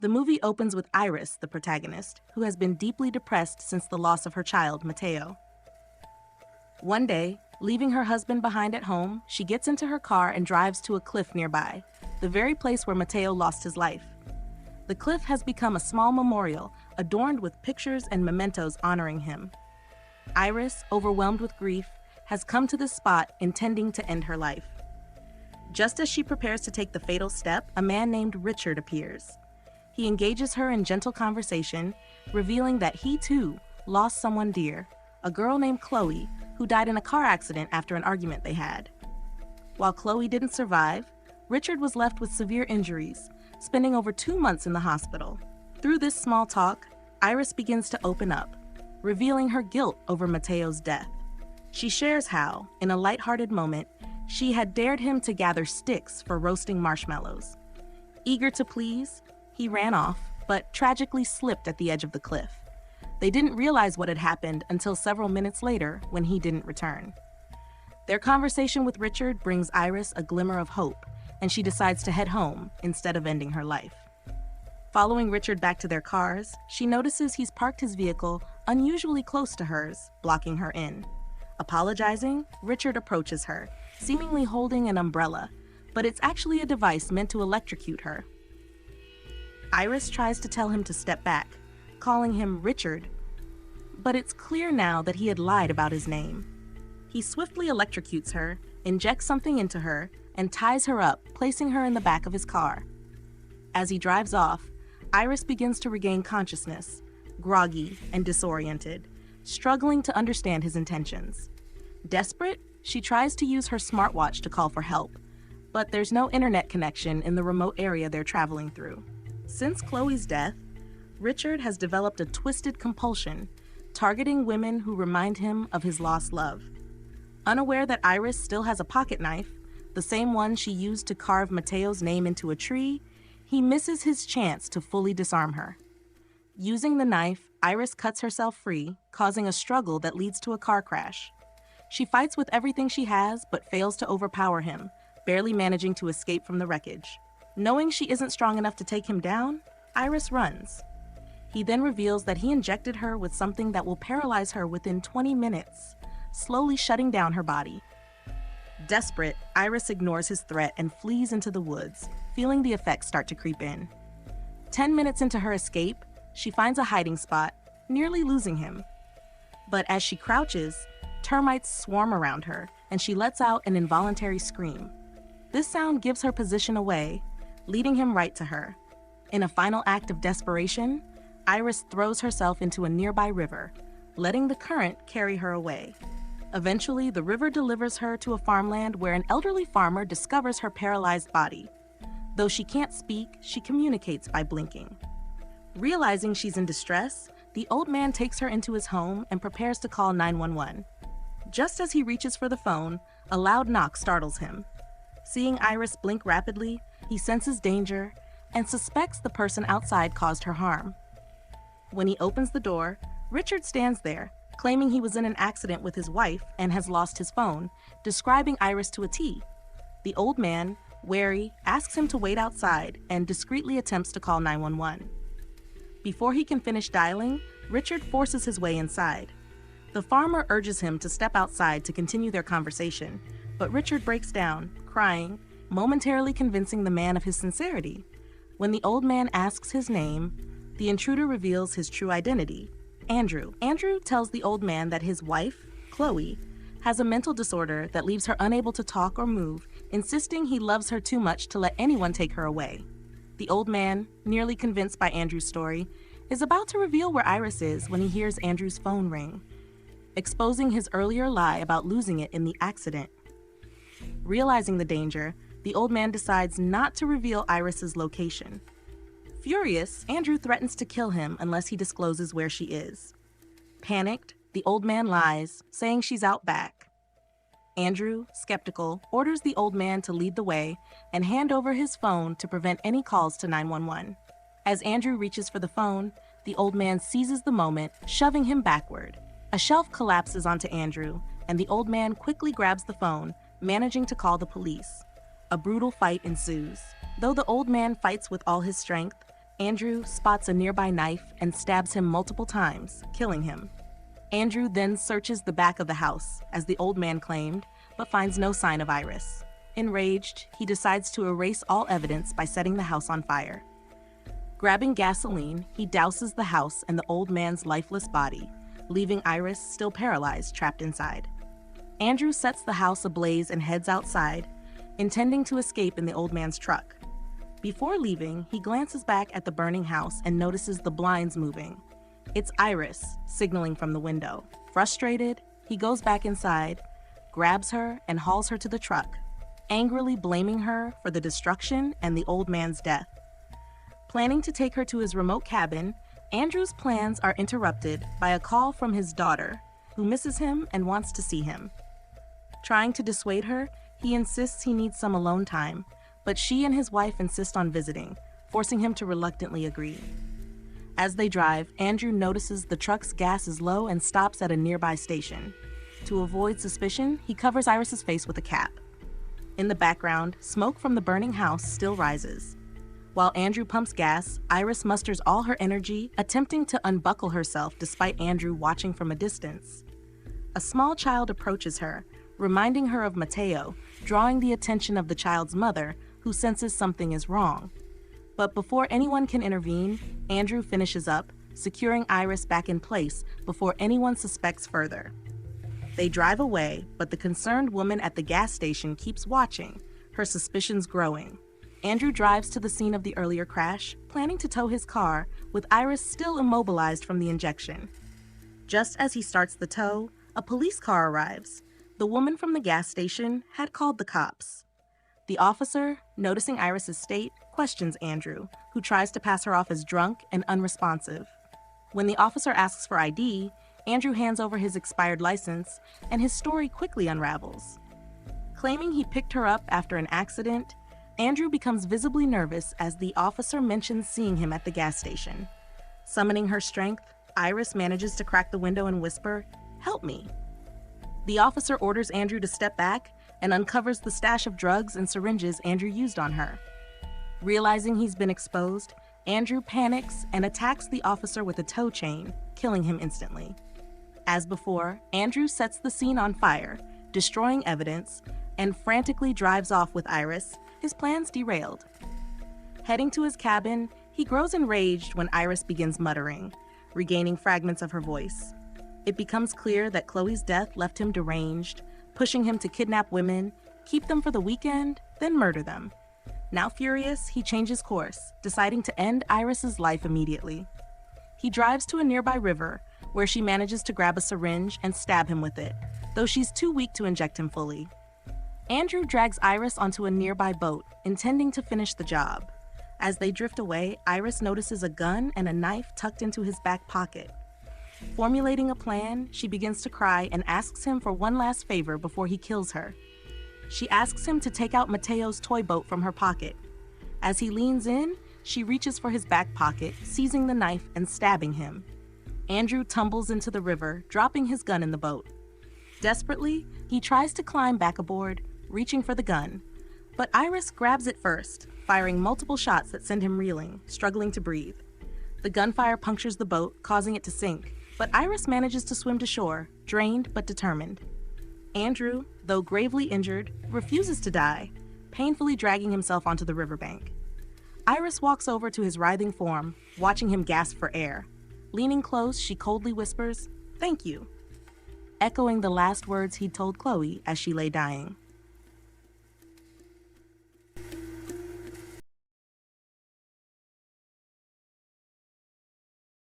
The movie opens with Iris, the protagonist, who has been deeply depressed since the loss of her child, Mateo. One day, leaving her husband behind at home, she gets into her car and drives to a cliff nearby, the very place where Mateo lost his life. The cliff has become a small memorial, adorned with pictures and mementos honoring him. Iris, overwhelmed with grief, has come to this spot intending to end her life. Just as she prepares to take the fatal step, a man named Richard appears. He engages her in gentle conversation, revealing that he too lost someone dear, a girl named Chloe, who died in a car accident after an argument they had. While Chloe didn't survive, Richard was left with severe injuries, spending over 2 months in the hospital. Through this small talk, Iris begins to open up, revealing her guilt over Mateo's death. She shares how, in a lighthearted moment, she had dared him to gather sticks for roasting marshmallows. Eager to please, he ran off, but tragically slipped at the edge of the cliff. They didn't realize what had happened until several minutes later when he didn't return. Their conversation with Richard brings Iris a glimmer of hope, and she decides to head home instead of ending her life. Following Richard back to their cars, she notices he's parked his vehicle unusually close to hers, blocking her in. Apologizing, Richard approaches her, seemingly holding an umbrella, but it's actually a device meant to electrocute her. Iris tries to tell him to step back, calling him Richard, but it's clear now that he had lied about his name. He swiftly electrocutes her, injects something into her, and ties her up, placing her in the back of his car. As he drives off, Iris begins to regain consciousness, groggy and disoriented, struggling to understand his intentions. Desperate, she tries to use her smartwatch to call for help, but there's no internet connection in the remote area they're traveling through. Since Chloe's death, Richard has developed a twisted compulsion, targeting women who remind him of his lost love. Unaware that Iris still has a pocket knife, the same one she used to carve Mateo's name into a tree, he misses his chance to fully disarm her. Using the knife, Iris cuts herself free, causing a struggle that leads to a car crash. She fights with everything she has, but fails to overpower him, barely managing to escape from the wreckage. Knowing she isn't strong enough to take him down, Iris runs. He then reveals that he injected her with something that will paralyze her within 20 minutes, slowly shutting down her body. Desperate, Iris ignores his threat and flees into the woods, feeling the effects start to creep in. 10 minutes into her escape, she finds a hiding spot, nearly losing him. But as she crouches, termites swarm around her, and she lets out an involuntary scream. This sound gives her position away, leading him right to her. In a final act of desperation, Iris throws herself into a nearby river, letting the current carry her away. Eventually, the river delivers her to a farmland where an elderly farmer discovers her paralyzed body. Though she can't speak, she communicates by blinking. Realizing she's in distress, the old man takes her into his home and prepares to call 911. Just as he reaches for the phone, a loud knock startles him. Seeing Iris blink rapidly, he senses danger and suspects the person outside caused her harm. When he opens the door, Richard stands there, claiming he was in an accident with his wife and has lost his phone, describing Iris to a T. The old man, wary, asks him to wait outside and discreetly attempts to call 911. Before he can finish dialing, Richard forces his way inside. The farmer urges him to step outside to continue their conversation, but Richard breaks down, crying, momentarily convincing the man of his sincerity. When the old man asks his name, the intruder reveals his true identity, Andrew. Andrew tells the old man that his wife, Chloe, has a mental disorder that leaves her unable to talk or move, insisting he loves her too much to let anyone take her away. The old man, nearly convinced by Andrew's story, is about to reveal where Iris is when he hears Andrew's phone ring, exposing his earlier lie about losing it in the accident. Realizing the danger, the old man decides not to reveal Iris's location. Furious, Andrew threatens to kill him unless he discloses where she is. Panicked, the old man lies, saying she's out back. Andrew, skeptical, orders the old man to lead the way and hand over his phone to prevent any calls to 911. As Andrew reaches for the phone, the old man seizes the moment, shoving him backward. A shelf collapses onto Andrew, and the old man quickly grabs the phone, managing to call the police. A brutal fight ensues. Though the old man fights with all his strength, Andrew spots a nearby knife and stabs him multiple times, killing him. Andrew then searches the back of the house, as the old man claimed, but finds no sign of Iris. Enraged, he decides to erase all evidence by setting the house on fire. Grabbing gasoline, he douses the house and the old man's lifeless body, leaving Iris still paralyzed, trapped inside. Andrew sets the house ablaze and heads outside, intending to escape in the old man's truck. Before leaving, he glances back at the burning house and notices the blinds moving. It's Iris, signaling from the window. Frustrated, he goes back inside, grabs her, and hauls her to the truck, angrily blaming her for the destruction and the old man's death. Planning to take her to his remote cabin, Andrew's plans are interrupted by a call from his daughter, who misses him and wants to see him. Trying to dissuade her, he insists he needs some alone time, but she and his wife insist on visiting, forcing him to reluctantly agree. As they drive, Andrew notices the truck's gas is low and stops at a nearby station. To avoid suspicion, he covers Iris's face with a cap. In the background, smoke from the burning house still rises. While Andrew pumps gas, Iris musters all her energy, attempting to unbuckle herself despite Andrew watching from a distance. A small child approaches her, reminding her of Mateo, drawing the attention of the child's mother, who senses something is wrong. But before anyone can intervene, Andrew finishes up, securing Iris back in place before anyone suspects further. They drive away, but the concerned woman at the gas station keeps watching, her suspicions growing. Andrew drives to the scene of the earlier crash, planning to tow his car, with Iris still immobilized from the injection. Just as he starts the tow, a police car arrives. The woman from the gas station had called the cops. The officer, noticing Iris's state, questions Andrew, who tries to pass her off as drunk and unresponsive. When the officer asks for ID, Andrew hands over his expired license, and his story quickly unravels. Claiming he picked her up after an accident, Andrew becomes visibly nervous as the officer mentions seeing him at the gas station. Summoning her strength, Iris manages to crack the window and whisper, "Help me." The officer orders Andrew to step back and uncovers the stash of drugs and syringes Andrew used on her. Realizing he's been exposed, Andrew panics and attacks the officer with a tow chain, killing him instantly. As before, Andrew sets the scene on fire, destroying evidence, and frantically drives off with Iris, his plans derailed. Heading to his cabin, he grows enraged when Iris begins muttering, regaining fragments of her voice. It becomes clear that Chloe's death left him deranged, pushing him to kidnap women, keep them for the weekend, then murder them. Now furious, he changes course, deciding to end Iris's life immediately. He drives to a nearby river, where she manages to grab a syringe and stab him with it, though she's too weak to inject him fully. Andrew drags Iris onto a nearby boat, intending to finish the job. As they drift away, Iris notices a gun and a knife tucked into his back pocket. Formulating a plan, she begins to cry and asks him for one last favor before he kills her. She asks him to take out Mateo's toy boat from her pocket. As he leans in, she reaches for his back pocket, seizing the knife and stabbing him. Andrew tumbles into the river, dropping his gun in the boat. Desperately, he tries to climb back aboard, reaching for the gun. But Iris grabs it first, firing multiple shots that send him reeling, struggling to breathe. The gunfire punctures the boat, causing it to sink, but Iris manages to swim to shore, drained but determined. Andrew, though gravely injured, refuses to die, painfully dragging himself onto the riverbank. Iris walks over to his writhing form, watching him gasp for air. Leaning close, she coldly whispers, "Thank you," echoing the last words he'd told Chloe as she lay dying.